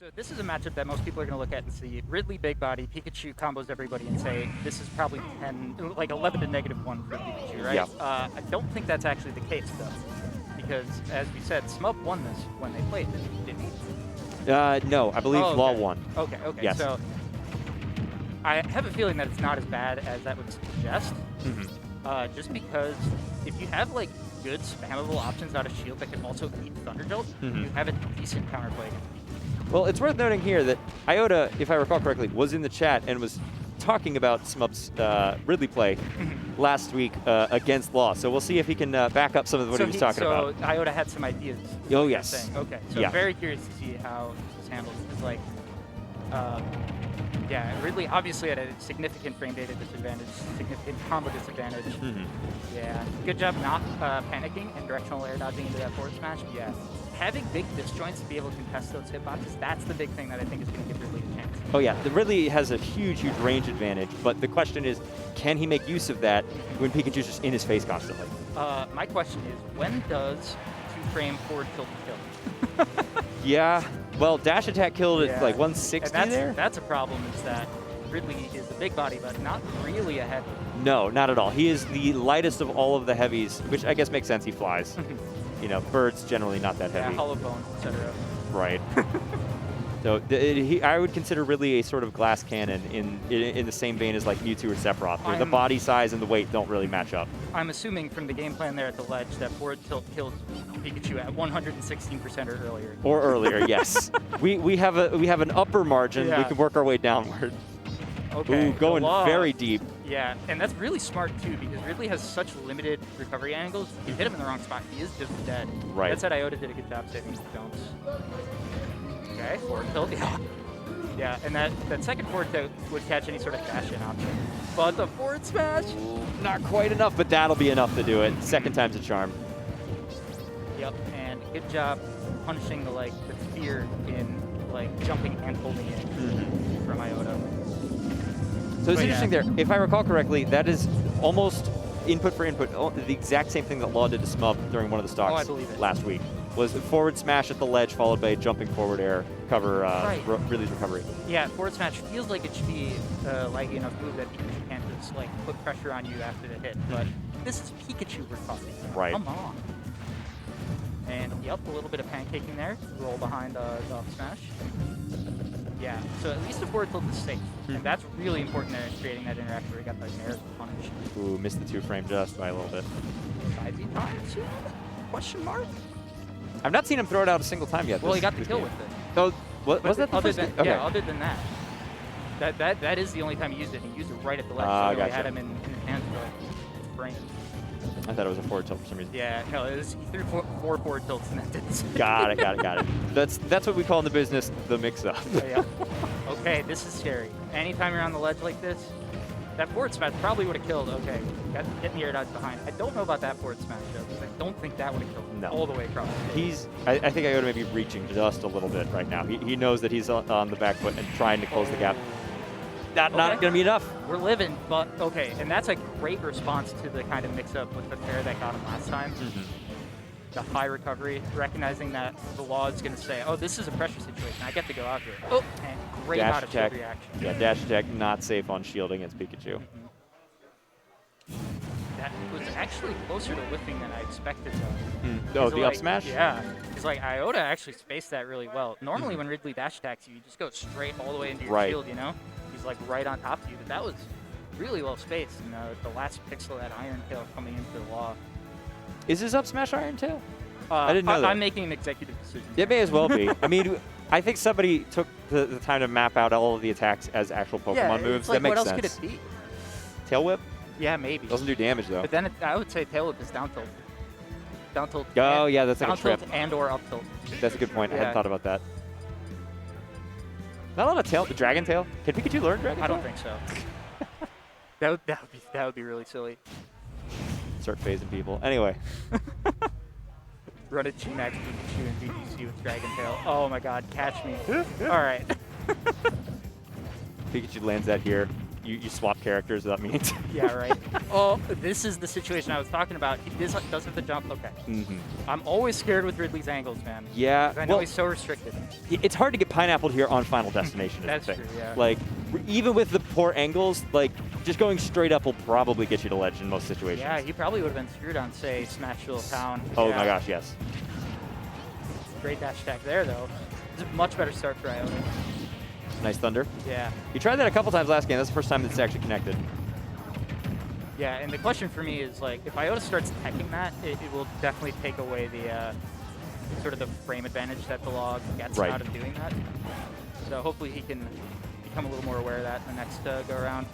So this is a matchup that most people are going to look at and see Ridley big body, Pikachu combos everybody and say this is probably 10, like 11 to -1 for Pikachu, right? Yeah. I don't think that's actually the case though, because as we said, Smub won this when they played, didn't he? No, I believe Oh, Law okay. won. Okay. Yes. So I have a feeling that it's not as bad as that would suggest. Just because if you have like good spammable options out of shield that can also eat Thunder Jolt, you have a decent counterplay against Pikachu. Well, it's worth noting here that Iota, if I recall correctly, was in the chat and was talking about Smub's Ridley play last week against Law. So we'll see if he can back up some of what he was talking about. So Iota had some ideas. Oh, yes. Saying. Okay. So Yeah. I'm very curious to see how this handles. Because like, yeah, Ridley obviously had a significant frame data disadvantage, significant combo disadvantage. Yeah. Good job not panicking and directional air dodging into that forward smash. Yeah. Having big disjoints to be able to contest those hitboxes, that's the big thing that I think is going to give Ridley a chance. Oh yeah, the Ridley has a huge range advantage, but the question is, can he make use of that when Pikachu's just in his face constantly? My question is, when does 2-frame forward tilt kill? Yeah, well, dash attack killed at like 160 and there? That's a problem, is that Ridley is a big body, but not really a heavy. No, not at all. He is the lightest of all of the heavies, which I guess makes sense, he flies. You know, birds generally not that heavy. Yeah, hollow bone, etc. Right. So I would consider Ridley a sort of glass cannon in the same vein as like Mewtwo or Sephiroth, where the body size and the weight don't really match up. I'm assuming from the game plan there at the ledge that forward tilt killed Pikachu at 116% or earlier. Or earlier, yes. We have an upper margin. We can work our way downward. Okay. Ooh, going very deep. Yeah, and that's really smart too, because Ridley has such limited recovery angles. If you hit him in the wrong spot, he is just dead. Right. That said, Iota did a good job saving Jones. Okay, forward tilt. Yeah, and that second forward tilt would catch any sort of dash-in option. But the forward smash? Not quite enough, but that'll be enough to do it. Second time's a charm. Yep, and good job punishing the fear in jumping and holding it from Iota. So it's interesting there. If I recall correctly, that is almost input for input, the exact same thing that Law did to Smub during one of the stocks last week. Was forward smash at the ledge followed by a jumping forward air cover Ridley's recovery. Yeah, forward smash feels like it should be a laggy enough move that Pikachu can't just put pressure on you after the hit. But this is Pikachu we're talking about. Right. Come on. And yep, a little bit of pancaking there. Roll behind the up smash. Yeah, so at least the forward tilt is safe. And that's really important there in creating that interaction where he got the nair punish. Ooh, missed the 2-frame just by a little bit. Sidesy time too? Question mark? I've not seen him throw it out a single time yet. Well, he got the kill with it. Oh, was that the other first than, okay. Yeah, other than that. That is the only time he used it. He used it right at the ledge. So he had him in his hands for his brain. I thought it was a forward tilt for some reason. Yeah, no, he threw four forward tilts and that didn't. Got it. That's what we call in the business the mix-up. Yeah. Okay, this is scary. Anytime you're on the ledge like this, that forward smash probably would have killed. Okay, got hitting the air dodge behind. I don't know about that forward smash though, because I don't think that would have killed him all the way across. I think Iota may be reaching just a little bit right now. He knows that he's on the back foot and trying to close the gap. Not going to be enough. We're living, but okay. And that's a great response to the kind of mix-up with the fair that got him last time. The high recovery, recognizing that the Law is going to say, oh, this is a pressure situation. I get to go out here. Oh, and great out of shield reaction. Yeah, dash attack not safe on shield against Pikachu. That was actually closer to whiffing than I expected, though. Oh, the up smash? Yeah. Because, Iota actually spaced that really well. Normally, when Ridley dash attacks you, you just go straight all the way into your shield, you know? He's, right on top of you. But that was really well spaced. And the last pixel of that Iron Tail coming into the Law. Is his up smash Iron Tail? I didn't know that. I'm making an executive decision. It may as well be. I mean, I think somebody took the time to map out all of the attacks as actual Pokemon moves. That makes sense. What else could it be? Tail Whip? Yeah, maybe. Doesn't do damage, though. But then I would say Tail Whip is down tilt. Down tilt. Oh, yeah, that's like a trip. Down tilt and or up tilt. That's a good point. I hadn't thought about that. Not a lot of Dragon Tail. Can Pikachu learn Dragon Tail? I don't think so. that would be really silly. Start phasing people. Anyway. Run a G-Max Pikachu and VGC with Dragon Tail. Oh my god, catch me. All right. Pikachu lands that here. you swap characters without meaning to. Yeah, right. Oh, this is the situation I was talking about. He does have the jump. Okay. I'm always scared with Ridley's angles, man. Yeah. I know he's so restricted. It's hard to get pineappled here on Final Destination. That's true, yeah. Like, even with the poor angles, like, just going straight up will probably get you to ledge in most situations. Yeah, he probably would have been screwed on, say, Smashville Town. Oh my gosh, yes. Great dash attack there, though. It's a much better start for Iota. Nice thunder. Yeah. You tried that a couple times last game. That's the first time it's actually connected. Yeah, and the question for me is, like, if Iota starts teching that, it will definitely take away the sort of the frame advantage that the log gets out of doing that. So hopefully he can become a little more aware of that in the next go-around.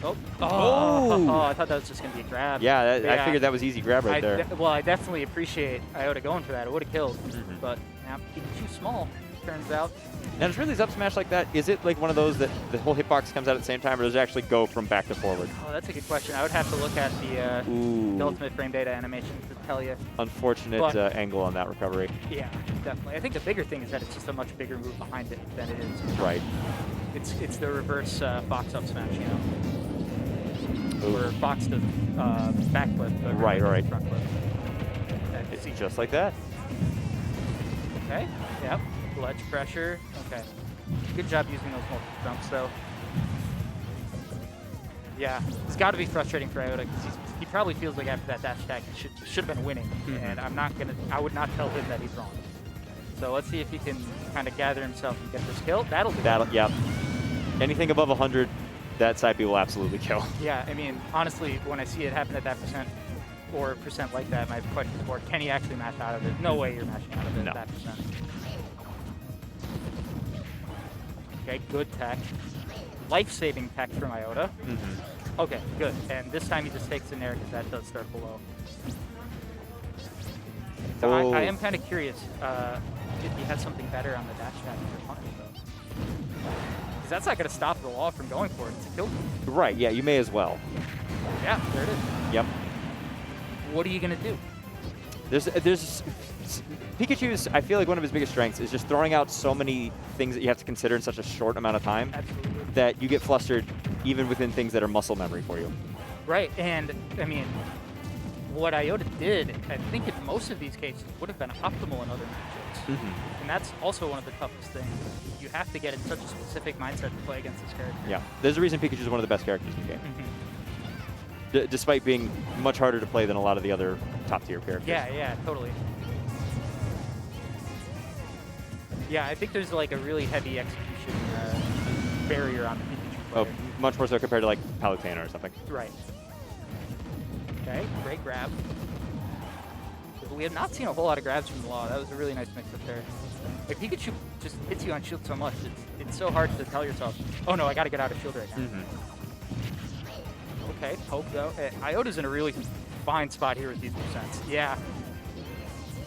Oh, I thought that was just going to be a grab. Yeah, I figured that was easy grab right there. Well, I definitely appreciate Iota going for that. It would have killed, but now Pikachu small, turns out. Now, does Ridley's up smash like that, is it like one of those that the whole hitbox comes out at the same time, or does it actually go from back to forward? Oh, that's a good question. I would have to look at the ultimate frame data animation to tell you. Unfortunate angle on that recovery. Yeah, definitely. I think the bigger thing is that it's just a much bigger move behind it than it is. Right. It's the reverse Fox up smash, you know. Where Fox does backflip, but right. front flip. It's just like that. Okay. Yep. Ledge pressure. Okay. Good job using those multiple jumps, though. Yeah, it's got to be frustrating for Iota because he probably feels like after that dash attack he should have been winning, and I would not tell him that he's wrong. So let's see if he can kind of gather himself and get this kill. That'll do it. Yep. Anything above 100, that side B will absolutely kill. Yeah, I mean, honestly, when I see it happen at that percent or percent like that, my question is more, can he actually mash out of it? No way you're mashing out of it at that percent. Okay, good tech. Life-saving tech from Iota. Okay, good. And this time he just takes in there because that does start below. So I am kind of curious if he has something better on the dash attack for punish, though. Because that's not going to stop the wall from going for it. It's a kill move. Right, yeah, you may as well. Yeah, there it is. Yep. What are you going to do? There's Pikachu's, I feel like one of his biggest strengths is just throwing out so many things that you have to consider in such a short amount of time. Absolutely. That you get flustered even within things that are muscle memory for you. Right, and I mean, what Iota did, I think in most of these cases, would have been optimal in other matchups. And that's also one of the toughest things. You have to get in such a specific mindset to play against this character. Yeah, there's a reason Pikachu is one of the best characters in the game. Despite being much harder to play than a lot of the other top-tier characters. Yeah, totally. Yeah, I think there's like a really heavy execution barrier on the Pikachu player. Oh, much more so compared to like Palutena or something. Right. Okay, great grab. We have not seen a whole lot of grabs from the Law. That was a really nice mix-up there. Like, Pikachu just hits you on shield so much, it's so hard to tell yourself, oh no, I gotta get out of shield right now. Okay, poke though. Iota's in a really fine spot here with these percents. Yeah.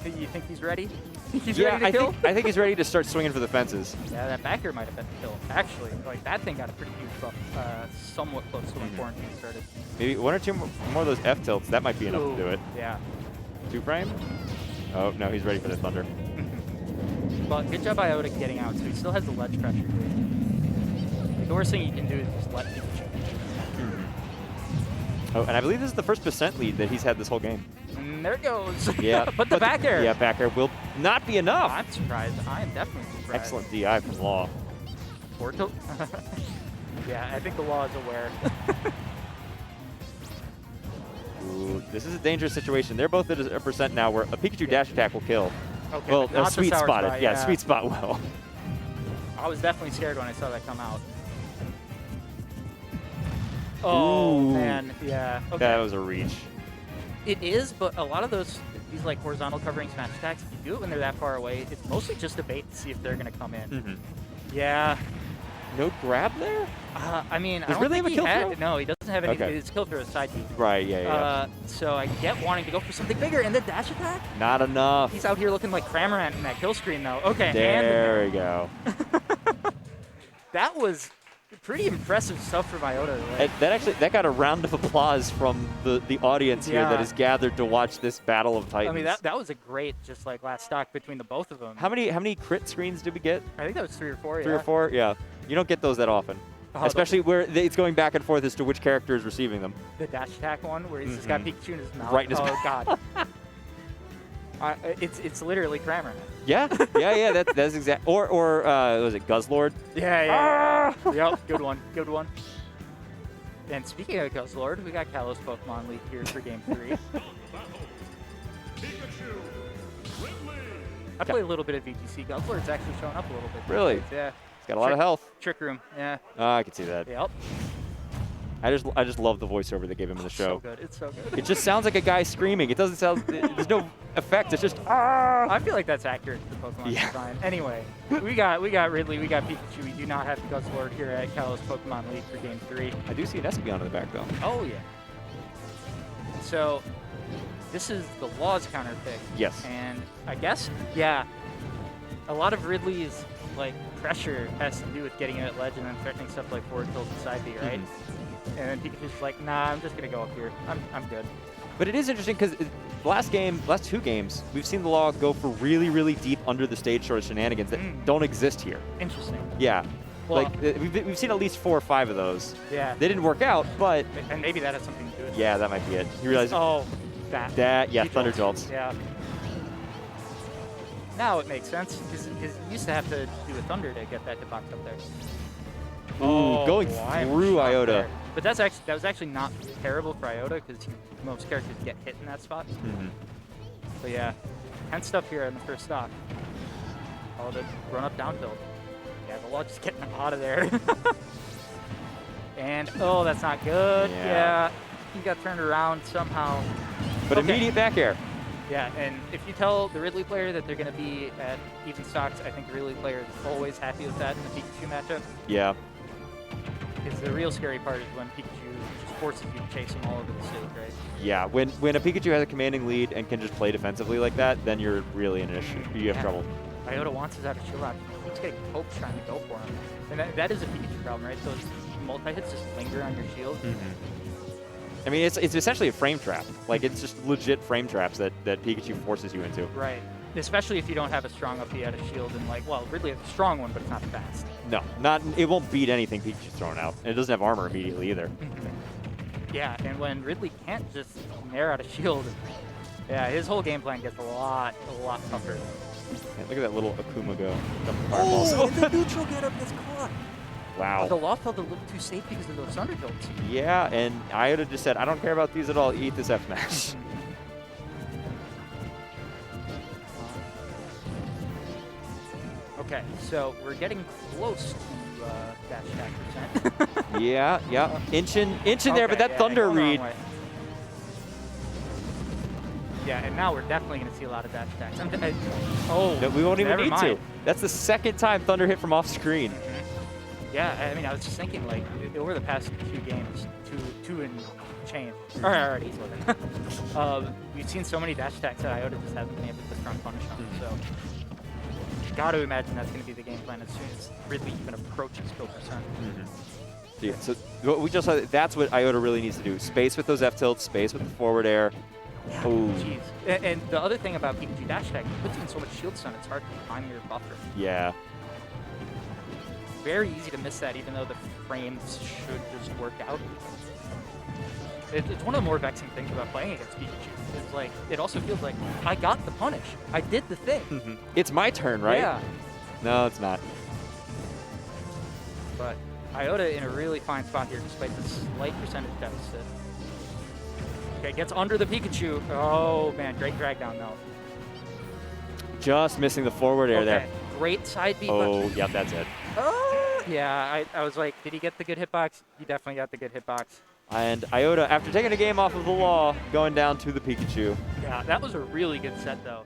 You think he's ready? He's ready to kill? I think he's ready to start swinging for the fences. Yeah, that back air might have been the kill. Actually, like that thing got a pretty huge buff, somewhat close to when quarantine started. Maybe one or two more of those F tilts. That might be enough to do it. Yeah. 2-frame? Oh, no, he's ready for the thunder. Well, good job Iota getting out, so he still has the ledge pressure here. Like, the worst thing you can do is just let Pikachu. Oh, and I believe this is the first percent lead that he's had this whole game. And there it goes. Yeah. But the back air. Yeah, back air will not be enough. I'm surprised. I am definitely surprised. Excellent DI from Law. Yeah, I think the Law is aware. Ooh, this is a dangerous situation. They're both at a percent now where a Pikachu dash attack will kill. Okay, well, not sweet spot it. Yeah, yeah, sweet spot will. I was definitely scared when I saw that come out. Oh, ooh, man. Yeah. Okay. That was a reach. It is, but a lot of these like horizontal covering smash attacks, if you do it when they're that far away, it's mostly just a bait to see if they're going to come in. Yeah. No grab there? I mean, Does Ridley have a kill throw? No, he doesn't have any. Okay. His kill throw is side B. Right, yeah. So I get wanting to go for something bigger, and the dash attack? Not enough. He's out here looking like Cramorant in that kill screen, though. Okay, there we go. That was pretty impressive stuff from Iota. Right? That got a round of applause from the audience here that is gathered to watch this battle of titans. I mean, that was a great just like last stock between the both of them. How many crit screens did we get? I think that was 3 or 4. 3 or 4, yeah. You don't get those that often. Especially where it's going back and forth as to which character is receiving them. The dash attack one where he's just got Pikachu in his mouth. Right in his mouth. God. It's literally grammar. Yeah. That's exact. Or was it Guzzlord? Yeah. Yep. Good one. Good one. And speaking of Guzzlord, we got Kalos Pokemon League here for Game 3. I play a little bit of VGC. Guzzlord's actually showing up a little bit. Really? Yeah. Got a lot of health. Trick Room, yeah. I can see that. Yep. I just love the voiceover they gave him in the show. So good. It's so good. It just sounds like a guy screaming. It doesn't sound. There's no effect. It's just. I feel like that's accurate to the Pokemon design. Anyway, we got Ridley. We got Pikachu. We do not have Guzzlord here at Kalos Pokemon League for Game 3. I do see an Espeon in the back though. Oh yeah. So this is the Laws counter pick. Yes. And I guess a lot of Ridley's like pressure has to do with getting in at ledge and then threatening stuff like forward tilt and side B, right? And then Pikachu's like, nah, I'm just gonna go up here. I'm good. But it is interesting because last two games, we've seen the Law go for really, really deep under the stage sort of shenanigans that don't exist here. Interesting. Yeah. Well, like we've seen at least 4 or 5 of those. Yeah. They didn't work out, but and maybe that has something to do with it. Yeah, that might be it. You realize? Oh, Thunder Jolts. Yeah. Now it makes sense because you used to have to do a Thunder to get that hitbox up there. Going through Iota. There. But that was actually not terrible for Iota because most characters get hit in that spot. But yeah, tense stuff here in the first stock. Oh, the run up down tilt. Yeah, the Law just getting out of there. And oh, that's not good. Yeah, he got turned around somehow. But immediate back air. Yeah, and if you tell the Ridley player that they're going to be at even stocks, I think the Ridley player is always happy with that in the Pikachu matchup. Yeah. Because the real scary part is when Pikachu just forces you to chase him all over the stage, right? Yeah, when a Pikachu has a commanding lead and can just play defensively like that, then you're really in an issue. You have trouble. Iota wants his out of shield out. He keeps getting pokes trying to go for him. And that is a Pikachu problem, right? Those multi-hits just linger on your shield. I mean, it's essentially a frame trap. Like, it's just legit frame traps that Pikachu forces you into. Right. Especially if you don't have a strong up out of shield and like, well, Ridley has a strong one, but it's not fast. No, it won't beat anything Pikachu's thrown out. And it doesn't have armor immediately either. Yeah, and when Ridley can't just nair out a shield, yeah, his whole game plan gets a lot tougher. Yeah, look at that little Akuma go. Oh, and the neutral get up gets caught. Wow. The Law felt a little too safe because of those Thunder Jolts. Yeah, and Iota just said, I don't care about these at all. Eat this F-Smash. Okay, so we're getting close to dash attack percent. yeah. Inching there, but that Thunder read. Yeah, and now we're definitely going to see a lot of dash attacks. No, we won't even need mind. to. That's the second time Thunder hit from off screen. Yeah, I mean, I was just thinking, like, over the past 2 games, two and change, or already he's living. We've seen so many dash attacks that Iota just hasn't been able to strong punish on. So, got to imagine that's going to be the game plan as soon as Ridley even approaches kill percent. Yeah, so what we just saw, that's what Iota really needs to do. Space with those F-tilts, space with the forward air. Yeah, jeez. And the other thing about Pikachu dash attack, it puts you in so much shield stun, it's hard to time your buffer. Yeah. Very easy to miss that, even though the frames should just work out. It's one of the more vexing things about playing against Pikachu. It's like, it also feels like, I got the punish. I did the thing. It's my turn, right? Yeah. No, it's not. But Iota in a really fine spot here, despite the slight percentage deficit. Okay, gets under the Pikachu. Oh, man, great drag down, though. Just missing the forward air there. Great side B. Oh, yep, that's it. Oh, yeah, I was like, did he get the good hitbox? He definitely got the good hitbox. And Iota, after taking a game off of the Law, going down to the Pikachu. Yeah, that was a really good set, though.